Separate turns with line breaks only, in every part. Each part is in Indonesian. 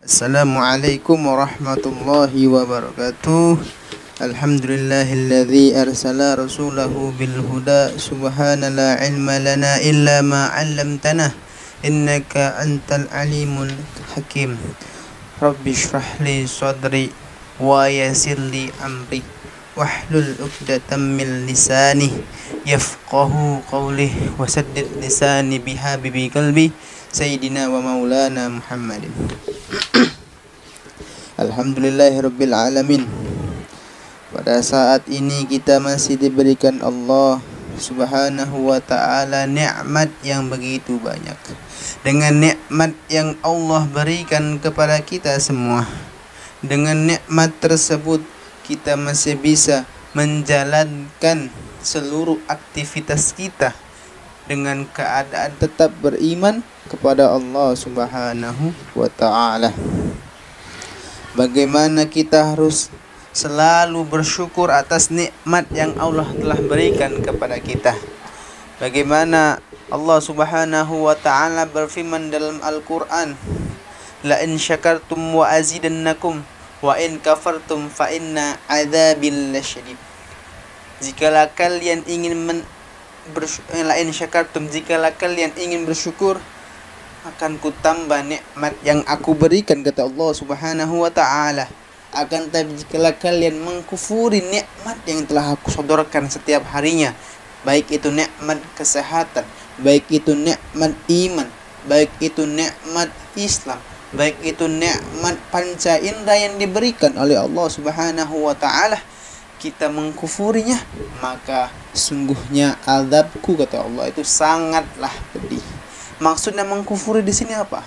Assalamualaikum warahmatullahi wabarakatuh. Alhamdulillahilladzi arsala rasulahu bil huda subhana la ilma lana illa ma 'allamtana innaka antal alimul hakim. Rabbi shrah li sadri wa yassir li amri wahlul 'uqdatam min lisani yafqahu qawli wa saddid lisani bihabibi qalbi sayyidina wa maulana Muhammadin. Alhamdulillahirabbil alamin. Pada saat ini kita masih diberikan Allah Subhanahu wa ta'ala nikmat yang begitu banyak. Dengan nikmat yang Allah berikan kepada kita semua, dengan nikmat tersebut kita masih bisa menjalankan seluruh aktivitas kita dengan keadaan tetap beriman kepada Allah Subhanahu wa ta'ala. Bagaimana kita harus selalu bersyukur atas nikmat yang Allah telah berikan kepada kita. Bagaimana Allah Subhanahu wa ta'ala berfirman dalam Al-Quran, la in syakartum wa azidannakum wa in kafartum fa inna adzabil lasyadid. Jikalau kalian ingin la in syakartum, jikalau kalian ingin bersyukur, akan kutambah nikmat yang aku berikan, kata Allah Subhanahu wa ta'ala. Akan tapi jika kalian mengkufuri nikmat yang telah aku sodorkan setiap harinya, baik itu nikmat kesehatan, baik itu nikmat iman, baik itu nikmat Islam, baik itu nikmat panca indera yang diberikan oleh Allah Subhanahu wa ta'ala, kita mengkufurinya, maka sungguhnya azabku, kata Allah, itu sangatlah pedih. Maksudnya mengkufuri di sini apa?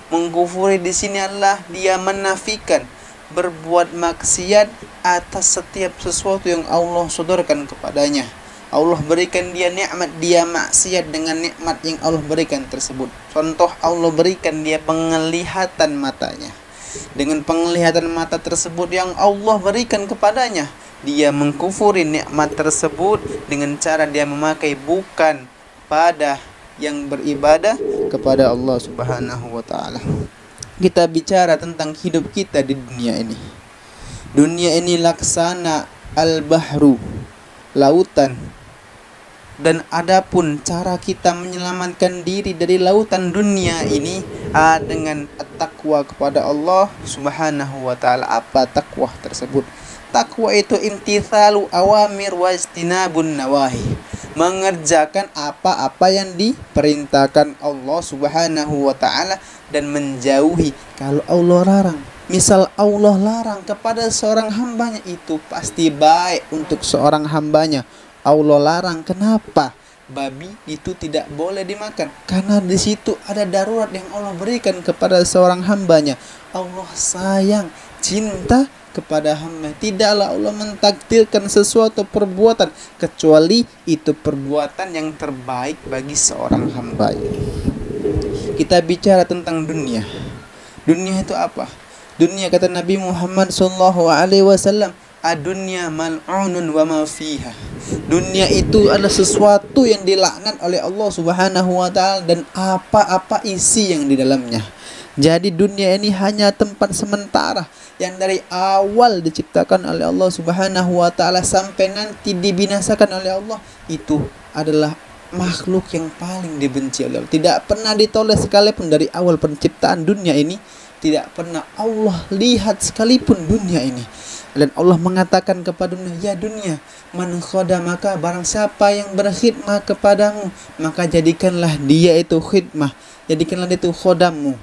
Mengkufuri di sini adalah dia menafikan, berbuat maksiat atas setiap sesuatu yang Allah sodorkan kepadanya. Allah berikan dia nikmat, dia maksiat dengan nikmat yang Allah berikan tersebut. Contoh, Allah berikan dia penglihatan matanya. Dengan penglihatan mata tersebut yang Allah berikan kepadanya, dia mengkufuri nikmat tersebut dengan cara dia memakai bukan pada yang beribadah kepada Allah Subhanahu wa ta'ala. Kita bicara tentang hidup kita di dunia ini. Dunia ini laksana al-bahru, lautan. Dan adapun cara kita menyelamatkan diri dari lautan dunia ini dengan takwa kepada Allah Subhanahu wa ta'ala. Apa takwa tersebut? Takwa itu imtithalu awamir wa istinabun nawahi, mengerjakan apa-apa yang diperintahkan Allah Subhanahu wa ta'ala dan menjauhi kalau Allah larang. Misal Allah larang kepada seorang hambanya, itu pasti baik untuk seorang hambanya. Allah larang, kenapa? Babi itu tidak boleh dimakan karena di situ ada darurat yang Allah berikan kepada seorang hambanya. Allah sayang, cinta kepada hamba. Tidaklah Allah mentakdirkan sesuatu perbuatan kecuali itu perbuatan yang terbaik bagi seorang hamba. Kita bicara tentang dunia. Dunia itu apa? Dunia, kata Nabi Muhammad SAW, ad-dunya mal'unun wa ma fiha. Dunia itu adalah sesuatu yang dilaknat oleh Allah Subhanahu wa ta'ala dan apa-apa isi yang di dalamnya. Jadi dunia ini hanya tempat sementara yang dari awal diciptakan oleh Allah Subhanahu wa ta'ala sampai nanti dibinasakan oleh Allah. Itu adalah makhluk yang paling dibenci oleh Allah. Tidak pernah ditoleh sekalipun dari awal penciptaan dunia ini. Tidak pernah Allah lihat sekalipun dunia ini. Dan Allah mengatakan kepada dunia, ya dunia, man khadamaka, barang siapa yang berkhidmah kepadamu, maka jadikanlah dia itu khidmah, jadikanlah dia itu khodammu.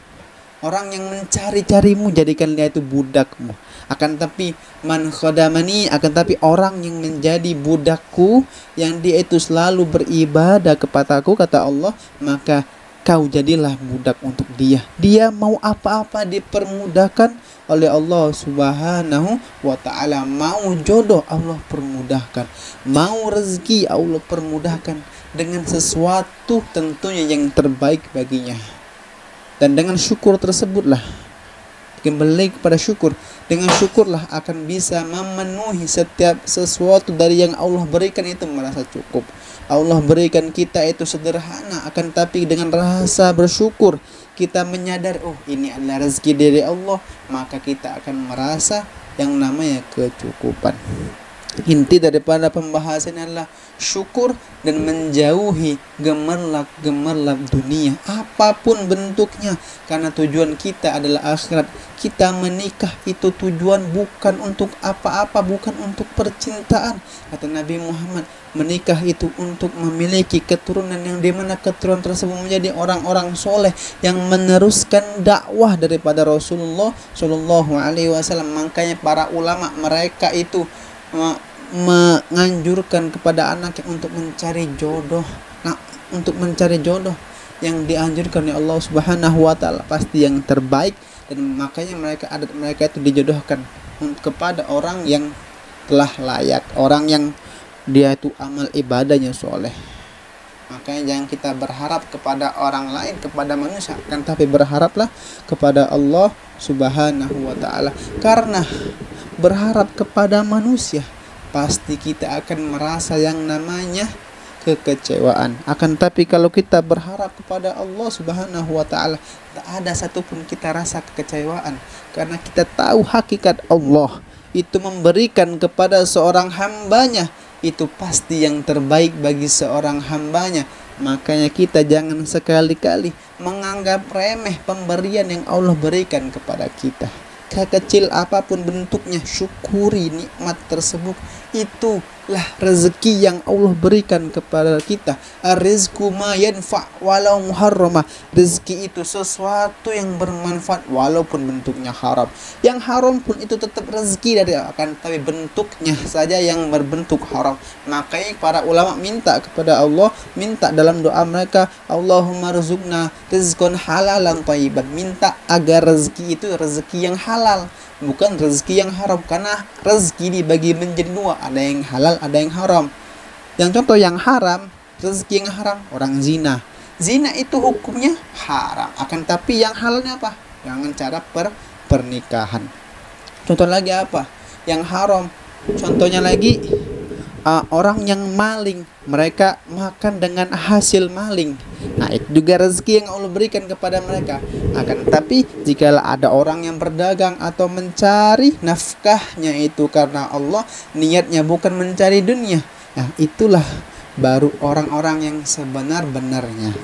Orang yang mencari-carimu, jadikan dia itu budakmu. Akan tapi man khadamani, akan tapi orang yang menjadi budakku, yang dia itu selalu beribadah kepadaku, kata Allah, maka kau jadilah budak untuk dia. Dia mau apa-apa dipermudahkan oleh Allah Subhanahu wa ta'ala. Mau jodoh, Allah permudahkan. Mau rezeki, Allah permudahkan dengan sesuatu tentunya yang terbaik baginya. Dan dengan syukur tersebutlah kembali kepada syukur. Dengan syukurlah akan bisa memenuhi setiap sesuatu dari yang Allah berikan itu merasa cukup. Allah berikan kita itu sederhana, akan tapi dengan rasa bersyukur kita menyadar, oh ini adalah rezeki dari Allah, maka kita akan merasa yang namanya kecukupan. Inti daripada pembahasan adalah syukur dan menjauhi gemerlap dunia apapun bentuknya, karena tujuan kita adalah akhirat. Kita menikah itu tujuan bukan untuk apa-apa, bukan untuk percintaan. Kata Nabi Muhammad, menikah itu untuk memiliki keturunan yang dimana keturunan tersebut menjadi orang-orang soleh yang meneruskan dakwah daripada Rasulullah Shallallahu Alaihi Wasallam. Makanya para ulama mereka itu menganjurkan kepada anak untuk mencari jodoh. Nah, untuk mencari jodoh yang dianjurkan oleh Allah Subhanahu wa taala pasti yang terbaik, dan makanya mereka itu dijodohkan kepada orang yang telah layak, orang yang dia itu amal ibadahnya soleh. Makanya jangan kita berharap kepada orang lain, kepada manusia, kan, tapi berharaplah kepada Allah Subhanahu wa taala. Karena berharap kepada manusia pasti kita akan merasa yang namanya kekecewaan. Akan tapi kalau kita berharap kepada Allah Subhanahu wa taala, tak ada satupun kita rasa kekecewaan, karena kita tahu hakikat Allah itu memberikan kepada seorang hambanya itu pasti yang terbaik bagi seorang hambanya. Makanya kita jangan sekali-kali menganggap remeh pemberian yang Allah berikan kepada kita. Kecil apapun bentuknya, syukuri nikmat tersebut. Itulah rezeki yang Allah berikan kepada kita. Ar-rizqu ma yanfa' walau muharrama. Rezeki itu sesuatu yang bermanfaat walaupun bentuknya haram. Yang haram pun itu tetap rezeki dari akan, tapi bentuknya saja yang berbentuk haram. Makanya para ulama minta kepada Allah, minta dalam doa mereka, Allahumma rzuqna rizqan halalan thayyiban. Minta agar rezeki itu rezeki yang halal, bukan rezeki yang haram, karena rezeki dibagi menjadi dua, ada yang halal, ada yang haram. Yang contoh yang haram, rezeki yang haram, orang zina. Zina itu hukumnya haram, akan tapi yang halalnya apa? Dengan cara pernikahan. Contoh lagi apa? Yang haram. Contohnya lagi orang yang maling, mereka makan dengan hasil maling. Nah, itu juga rezeki yang Allah berikan kepada mereka. Akan tapi jika ada orang yang berdagang atau mencari nafkahnya itu karena Allah, niatnya bukan mencari dunia, nah itulah baru orang-orang yang sebenar-benarnya.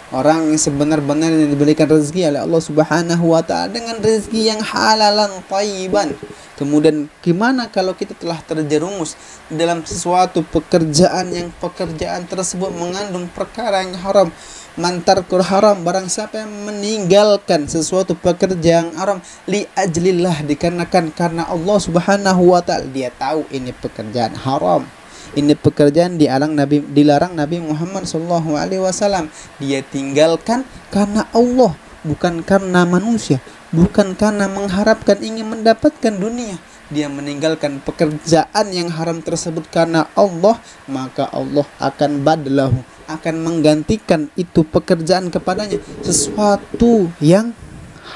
Orang yang sebenar-benarnya diberikan rezeki oleh Allah Subhanahu wa taala dengan rezeki yang halalan thayyiban. Kemudian gimana kalau kita telah terjerumus dalam sesuatu pekerjaan yang pekerjaan tersebut mengandung perkara yang haram? Mantarkul haram, barang siapa yang meninggalkan sesuatu pekerjaan haram li ajlillah, dikarenakan karena Allah Subhanahu wa taala, dia tahu ini pekerjaan haram. Ini pekerjaan dilarang Nabi Muhammad SAW. Dia tinggalkan karena Allah, bukan karena manusia, bukan karena mengharapkan ingin mendapatkan dunia. Dia meninggalkan pekerjaan yang haram tersebut karena Allah, maka Allah akan badlahu, akan menggantikan itu pekerjaan kepadanya sesuatu yang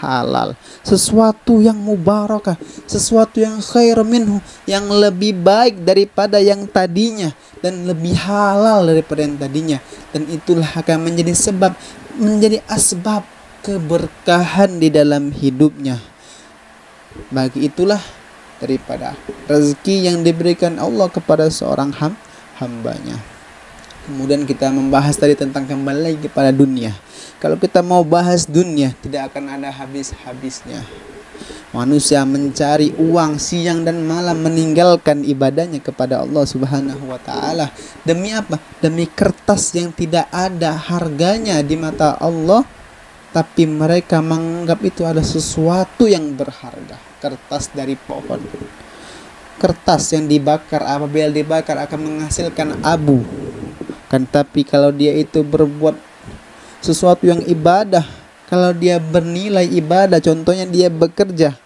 halal, sesuatu yang mubarakah, sesuatu yang khair minhu, yang lebih baik daripada yang tadinya dan lebih halal daripada yang tadinya. Dan itulah akan menjadi asbab keberkahan di dalam hidupnya. Bagi itulah daripada rezeki yang diberikan Allah kepada seorang hambanya. Kemudian kita membahas tadi tentang kembali lagi kepada dunia. Kalau kita mau bahas dunia, tidak akan ada habis-habisnya. Manusia mencari uang siang dan malam, meninggalkan ibadahnya kepada Allah Subhanahu wa taala. Demi apa? Demi kertas yang tidak ada harganya di mata Allah, tapi mereka menganggap itu adalah sesuatu yang berharga. Kertas dari pohon. Kertas yang dibakar, apabila dibakar akan menghasilkan abu. Kan tapi kalau dia itu berbuat sesuatu yang ibadah, kalau dia bernilai ibadah, contohnya dia bekerja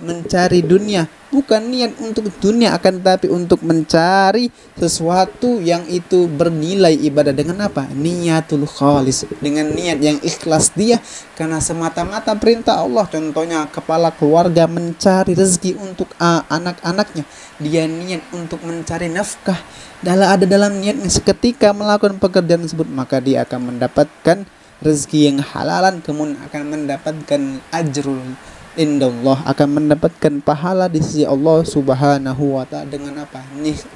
mencari dunia, bukan niat untuk dunia, akan tetapi untuk mencari sesuatu yang itu bernilai ibadah. Dengan apa? Niatul khalis, dengan niat yang ikhlas dia karena semata-mata perintah Allah. Contohnya kepala keluarga mencari rezeki untuk anak-anaknya, dia niat untuk mencari nafkah, ada dalam niatnya. Seketika melakukan pekerjaan tersebut, maka dia akan mendapatkan rezeki yang halalan, kemudian akan mendapatkan ajrul indallah, akan mendapatkan pahala di sisi Allah Subhanahu wa ta'ala. Dengan apa?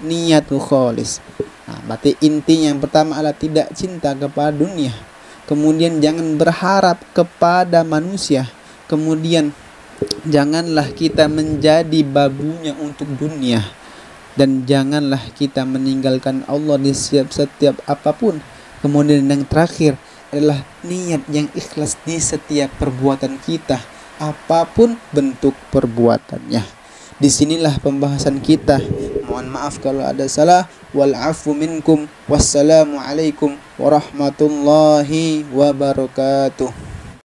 Niatul khalis. Nah, berarti intinya yang pertama adalah tidak cinta kepada dunia, kemudian jangan berharap kepada manusia, kemudian janganlah kita menjadi babunya untuk dunia, dan janganlah kita meninggalkan Allah di setiap apapun. Kemudian yang terakhir adalah niat yang ikhlas di setiap perbuatan kita, apapun bentuk perbuatannya. Disinilah pembahasan kita. Mohon maaf kalau ada salah. Wal afu minkum. Wassalamualaikum warahmatullahi wabarakatuh.